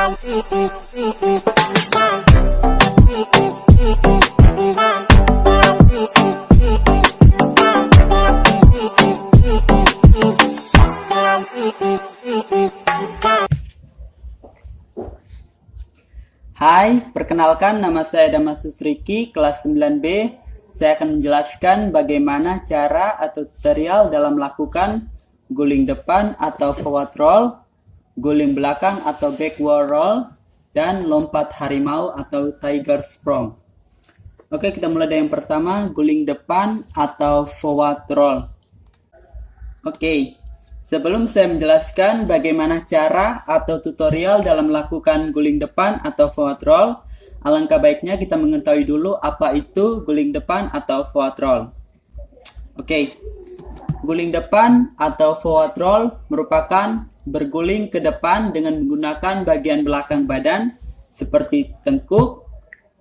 Hai, perkenalkan nama saya Damasus Riki, kelas 9B. Saya akan menjelaskan bagaimana cara atau tutorial dalam melakukan guling depan atau forward roll, guling belakang atau backward roll, dan lompat harimau atau tiger sprong. Oke, kita mulai dari yang pertama, guling depan atau forward roll. Oke. Sebelum saya menjelaskan bagaimana cara atau tutorial dalam melakukan guling depan atau forward roll, alangkah baiknya kita mengetahui dulu apa itu guling depan atau forward roll. Oke, guling depan atau forward roll merupakan berguling ke depan dengan menggunakan bagian belakang badan seperti tengkuk,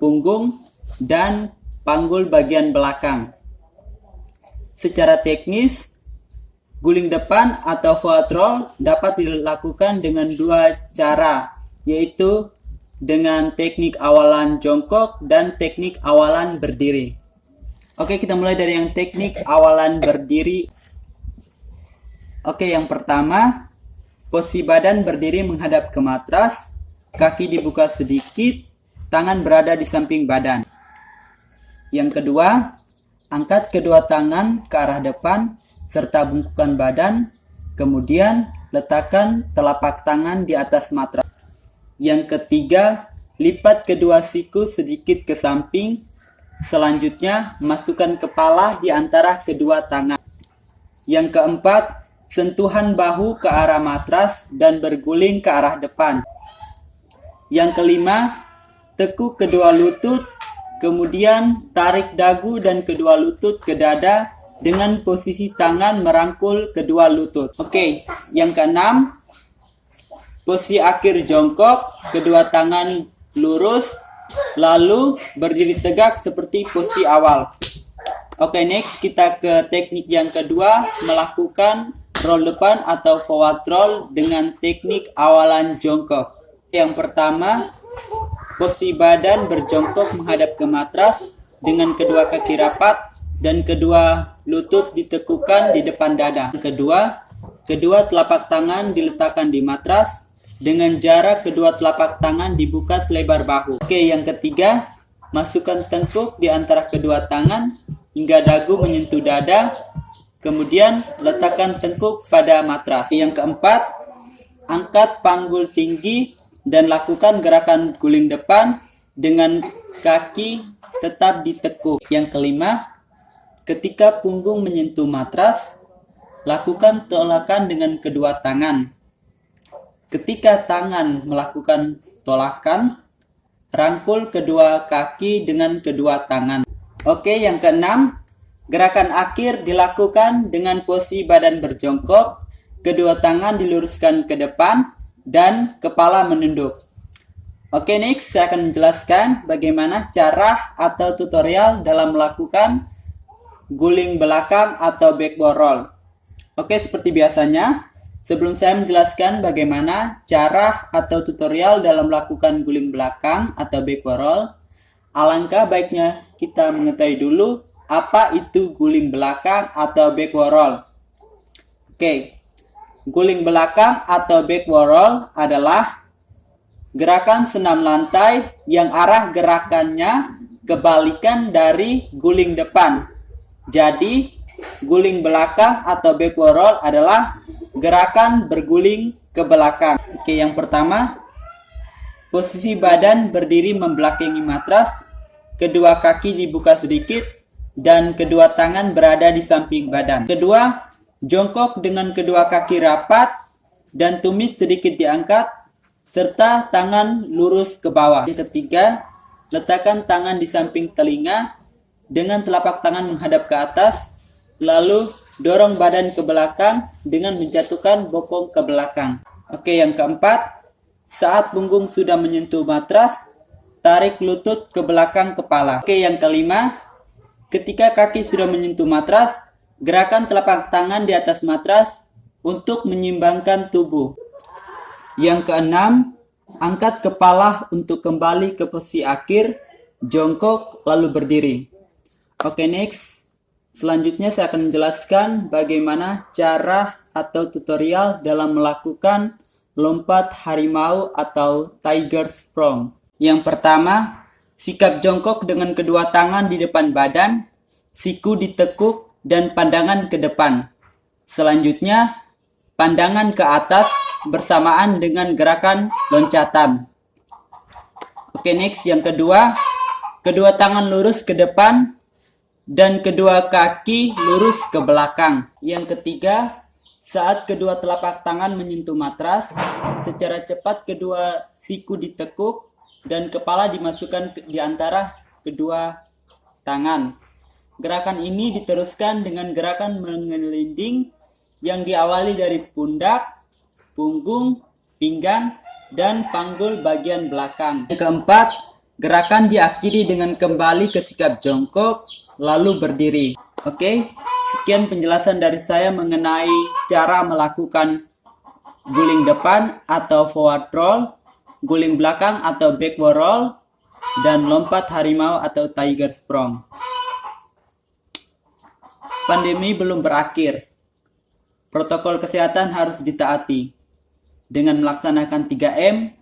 punggung, dan panggul bagian belakang. Secara teknis, guling depan atau forward roll dapat dilakukan dengan dua cara, yaitu dengan teknik awalan jongkok dan teknik awalan berdiri. Oke, kita mulai dari yang teknik awalan berdiri. Oke, yang pertama, posisi badan berdiri menghadap ke matras, kaki dibuka sedikit, tangan berada di samping badan. Yang kedua, angkat kedua tangan ke arah depan serta bungkukan badan, kemudian letakkan telapak tangan di atas matras. Yang ketiga, lipat kedua siku sedikit ke samping. Selanjutnya, masukkan kepala di antara kedua tangan. Yang keempat, sentuhan bahu ke arah matras dan berguling ke arah depan. Yang kelima, tekuk kedua lutut, kemudian tarik dagu dan kedua lutut ke dada dengan posisi tangan merangkul kedua lutut. Oke, yang keenam, posisi akhir jongkok, kedua tangan lurus, lalu berdiri tegak seperti posisi awal. Oke, next kita ke teknik yang kedua, melakukan roll depan atau forward roll dengan teknik awalan jongkok. Yang pertama, posisi badan berjongkok menghadap ke matras dengan kedua kaki rapat dan kedua lutut ditekukan di depan dada. Yang kedua, kedua telapak tangan diletakkan di matras dengan jarak kedua telapak tangan dibuka selebar bahu. Oke, yang ketiga, masukkan tengkuk di antara kedua tangan hingga dagu menyentuh dada. Kemudian letakkan tengkuk pada matras. Yang keempat, angkat panggul tinggi dan lakukan gerakan guling depan dengan kaki tetap ditekuk. Yang kelima, ketika punggung menyentuh matras, lakukan tolakan dengan kedua tangan. Ketika tangan melakukan tolakan, rangkul kedua kaki dengan kedua tangan. Oke, yang keenam, gerakan akhir dilakukan dengan posisi badan berjongkok, kedua tangan diluruskan ke depan, dan kepala menunduk. Oke, next saya akan menjelaskan bagaimana cara atau tutorial dalam melakukan guling belakang atau backward roll. Oke, seperti biasanya, sebelum saya menjelaskan bagaimana cara atau tutorial dalam melakukan guling belakang atau backward roll, alangkah baiknya kita mengetahui dulu apa itu guling belakang atau backward roll. Oke, guling belakang atau backward roll adalah gerakan senam lantai yang arah gerakannya kebalikan dari guling depan. Jadi, guling belakang atau backward roll adalah gerakan berguling ke belakang. Oke, yang pertama, posisi badan berdiri membelakangi matras, kedua kaki dibuka sedikit, dan kedua tangan berada di samping badan. Kedua, jongkok dengan kedua kaki rapat dan tumis sedikit diangkat, serta tangan lurus ke bawah. Yang ketiga, letakkan tangan di samping telinga, dengan telapak tangan menghadap ke atas, lalu dorong badan ke belakang dengan menjatuhkan bokong ke belakang. Oke, yang keempat, saat punggung sudah menyentuh matras, tarik lutut ke belakang kepala. Oke, yang kelima, ketika kaki sudah menyentuh matras, gerakan telapak tangan di atas matras untuk menyimbangkan tubuh. Yang keenam, Angkat kepala untuk kembali ke posisi akhir, jongkok lalu berdiri. Oke, next. Selanjutnya saya akan menjelaskan bagaimana cara atau tutorial dalam melakukan lompat harimau atau tiger sprong. Yang pertama, sikap jongkok dengan kedua tangan di depan badan, siku ditekuk dan pandangan ke depan. Selanjutnya, pandangan ke atas bersamaan dengan gerakan loncatan. Oke, next. Yang kedua, kedua tangan lurus ke depan dan kedua kaki lurus ke belakang. Yang ketiga, saat kedua telapak tangan menyentuh matras, secara cepat kedua siku ditekuk dan kepala dimasukkan di antara kedua tangan. Gerakan ini diteruskan dengan gerakan mengelinding yang diawali dari pundak, punggung, pinggang, dan panggul bagian belakang. Yang keempat, gerakan diakhiri dengan kembali ke sikap jongkok, lalu berdiri. Oke, sekian penjelasan dari saya mengenai cara melakukan guling depan atau forward roll, guling belakang atau backward roll, dan lompat harimau atau tiger sprong. Pandemi belum berakhir. Protokol kesehatan harus ditaati. Dengan melaksanakan 3M,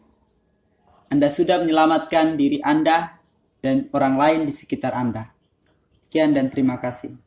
Anda sudah menyelamatkan diri Anda dan orang lain di sekitar Anda. Sekian dan terima kasih.